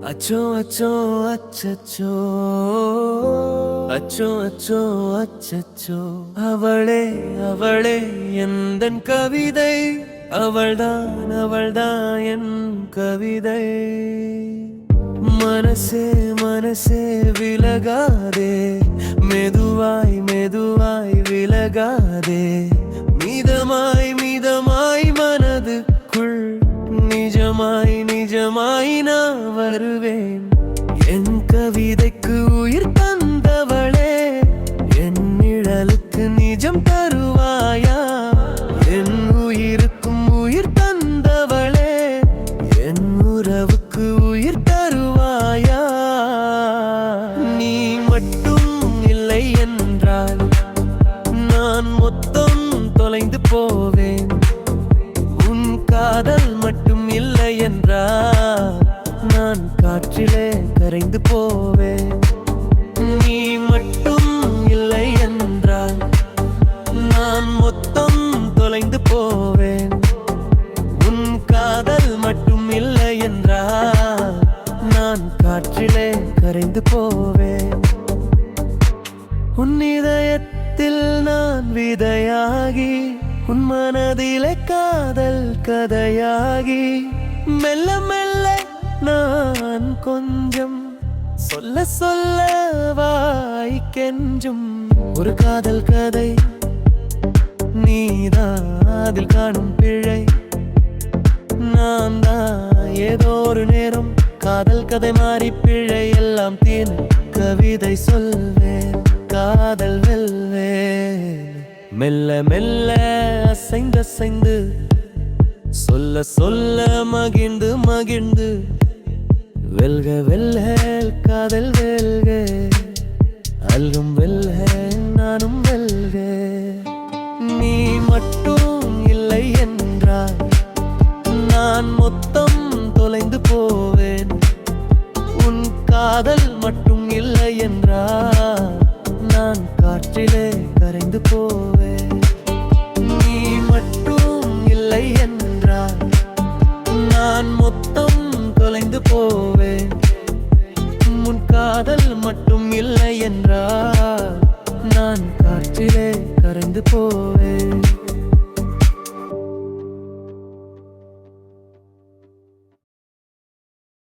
அச்சோ அச்சோ அச்சச்சோ அச்சோ அச்சோ அச்சச்சோ அவளே அவளே எந்தன் கவிதை அவள்தான் அவள்தான் என் கவிதை மனசே மனசே விலகாதே மெதுவாய் மெதுவாய் விலகாதே மிதமாய் மிதமாய் மனதுக்குள் நிஜமாய் நிஜமாய் நான் வருவேன் என் கவிதைக்கு உயிர் தந்தவளே என் நிழலுக்கு நிஜம் தருவாயா என் உயிருக்கும் உயிர் தந்தவளே என் உறவுக்கு உயிர் தருவாயா நீ மட்டும் இல்லை என்றால் நான் மொத்தம் தொலைந்து போவேன் உன் காதல் மட்டும் இல்லை என்றால் நான் காற்றிலே கரைந்து போவேன் நீ மட்டும் இல்லை என்றால் நான் மொத்தம் தொலைந்து போவேன் உன் காதல் மட்டும் இல்லை என்றால் நான் காற்றிலே கரைந்து போவேன் உன் இதயத்தில் நான் விதையாகி உன் மனதிலே காதல் கதையாகி மெல்ல மெல்ல நான் கொஞ்சம் சொல்ல சொல்ல வாய்க்கெஞ்சும் ஒரு காதல் கதை நீதான் அதில் காணும் பிழை நான் தான் ஏதோ ஒரு நேரம் காதல் கதை மாறி பிழை எல்லாம் தீன் கவிதை சொல்வேன் காதல் வெல்வேன் மெல்ல மெல்ல அசைந்து அசைந்து சொல்ல சொல்ல மகிழ்ந்து மகிழ்ந்து வெல்க வெல்க காதல் வெல்க அல்கும் வெல்க நானும் வெல்க நீ மட்டும் இல்லை என்றால் நான் மொத்தம் தொலைந்து போவேன் உன் காதல் மட்டும் இல்லை என்றால் நான் காற்றிலே கரைந்து போவேன் நீ மட்டும் இல்லை என்றால் நான் மொத்தம் தொலைந்து போவேன் உன் காதல் மட்டும் இல்லை என்றால் நான் காற்றிலே கரைந்து போவேன்